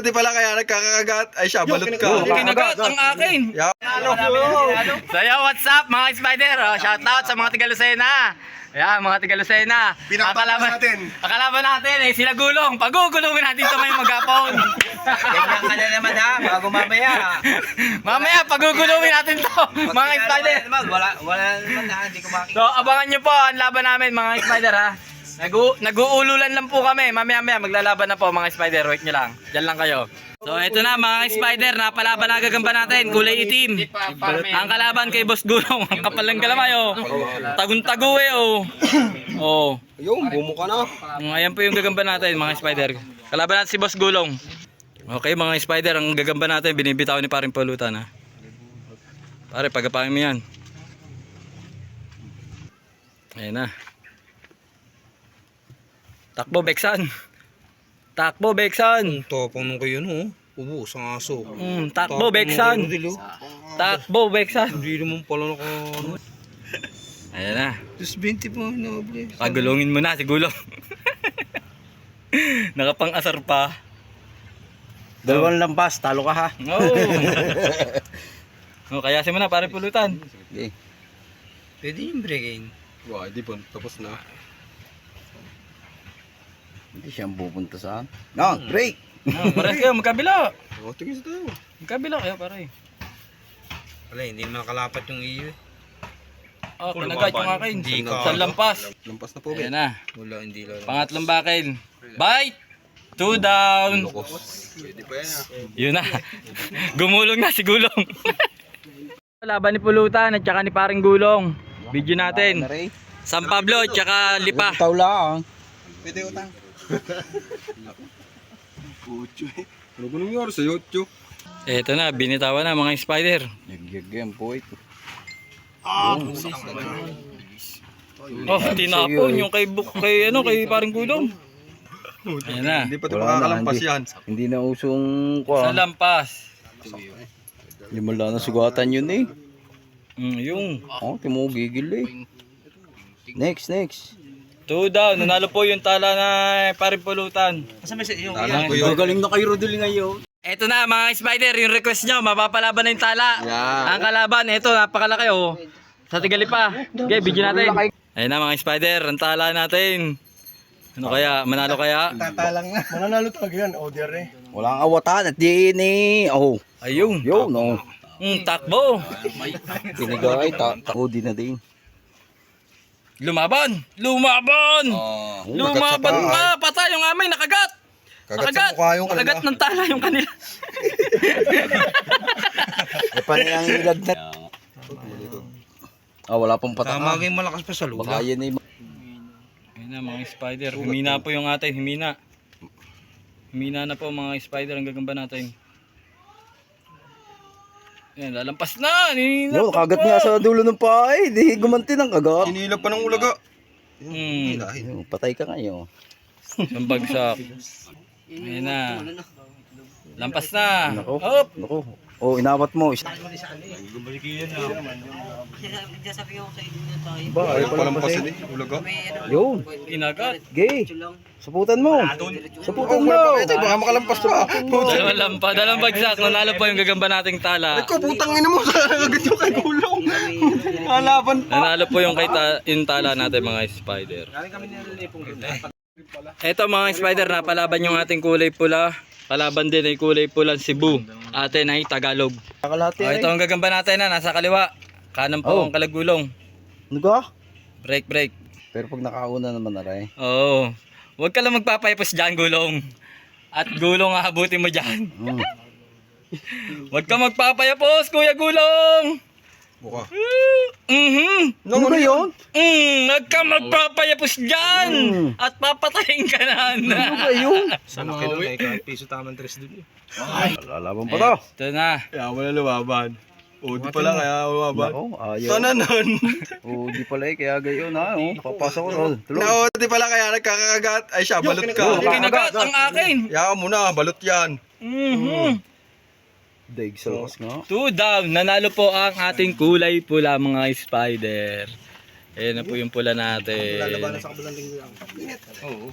Di pala kaya nagkakagat. Ay siya, balot ka. Kinagat ang akin. So yo, what's up mga spider? Shout out sa mga taga Lucena. Ayan, mga taga Lucena. Pinakatakas natin. Ang kalaban natin ay sila Gulong. Pagugulungin natin ito ngayong maghapon. Ganyan ka na naman ha, bago mamaya. Mamaya, pagugulungin natin to mga spider. Wala naman ha, hindi ko makikita. So, abangan nyo po ang laban namin mga spider ha. Nag-uululan lang po kami. Mamaya maglalaban na po mga spider. Wait nyo lang. Diyan lang kayo. So ito na mga spider, napalaban na gagamba natin, kulay itim. Ang kalaban kay Boss Gulong, ang kapal ng galamay oh. Tagun-tago eh oh. Oh. Ayun, bumo ka na. Ayan po yung gagamba natin mga spider. Kalaban natin si Boss Gulong. Okay mga spider, ang gagamba natin binibitaw ni paring Pulutan ha. Pare, pagapangin mo yan. Ayan na. Takbo, Beksan. Takbo, Beksan. Topang nung kayo no. Ubus ang aso. Takbo, Beksan. Takbo, Beksan. Hindi naman pala naka... Ayan na. Just 20 pa noble. Pagulungin mo na si Gulong. Nakapang-asar pa. Dalawang lampas, talo ka ha. Oo. Oh, kaya mo na, pare Pulutan. Okay. Pwede yung break-in. Wow, di pa. Tapos na. Hindi siyang pupunta saan. No, break! Pares kayo, magkabila. Oh, tingin sa tayo. Magkabila kayo, pare. Wala, hindi makalapat yung iyo. Oh, kinagat yung akin. Hindi ka. Sa lampas. Lampas na po, Ayan na. Wala, hindi lang. Pangatlong bakil. Bite! 2 down. Pwede pa yan. Yun na. Gumulong na si Gulong. Laban ni Pulutan at saka ni paring Gulong. Video natin. San Pablo at saka Lipa. Itaw lang. Pwede utang. Pucho eh. Ano ba nangyari sa YouTube? Eto na, binitawan na mga spider. Yag-yag po ito. Oh, tinapon yung kay paring Gulong. Ayan na. Hindi pa ito Wala na, makakalampas hindi. yan. Hindi na usong Sa kuha. lampas. Hindi mo lang nasugatan yun eh. Yung Oh, timo gigil eh. Next. 2 down. Nanalo po yung tala na paring Pulutan. Talang ko yun. Gagaling na kay Rodel ngayon. Eto na mga spider, yung request nyo, mapapalaban na yung tala. Yeah. Ang kalaban, eto, napakalaki oh. Sa Tigalipa. Okay, video natin. Ayun na mga spider, ang tala natin. Ano kaya? Manalo kaya? Tatalang na. Mananalo talaga yan. Order eh. Walang awatan at di ni. Oh, Ayun. yo no. Takbo. Pinigay tako din na din. Lumaban! Lumaban! Lumaban Nakagat sa pa! Patay yung amay, nakagat! Kagat sa mukha yung Nakagat ng tala yung kanila. E pa niyang ilag na. Wala pang pataka. Tamagay malakas pa sa lula. Baka yan eh. Ayun na mga spider, humina po yung atin, humina. Humina na po mga spider, ang gagamba natin. Ayan, lalampas na! Yo, kagat niya sa dulo ng paay. Di gumanti ng kagat. Hinila pa ng ulaga. Yo, patay ka ngayon. Isang bagsak. Ayan na. Lampas na. Nako. Hop! Nako. Oh, inawat mo. Ba, Ayaw palampasin eh. Ulaga. Yun. Inagat. Gay. Saputan mo. Saputan mo. Ito, baka makalampas pa. Dalawang bagsak. Nanalo po yung gagamba nating tala. Ikaw, putang ina mo. Agad yung kay Gulong. Halaban pa. Nanalo po yung yung tala natin mga spider. Eto mga spider, napalaban yung ating kulay pula. Kalaban din ay kulay pulang Cebu. Atin ay Tagalog. Kakalati Oh, ito ang gagamba natin na nasa kaliwa. Kanan po ang kalagulong. Ano ka? Break. Pero pag nakauna naman na rin. Oo. Huwag ka lang magpapayapos dyan, Gulong. At Gulong ahabutin mo dyan. Huwag ka magpapayapos, Kuya Gulong. Buka. Ano ba yun? Huwag ka magpapayapos dyan. At papatayin ka na. Ano ba yun? Sana kayo na kahit piso tamang tres dun eh. Lalaban pa to. Ito na. Kaya wala lumaban. O, di pala kaya lumaban. Nako, ayaw. Sana nun. Di pala eh, kaya gayon ha. Nakapasok ko. Tulog. No, di pala kaya nagkakagat. Ay siya, balot ka. Kinagat ang akin. Yaka muna, balot yan. Daig sa lakas nga. 2 down. Nanalo po ang ating kulay pula mga spider. Ayan na po yung pula natin. Sa kabilang linggo yan.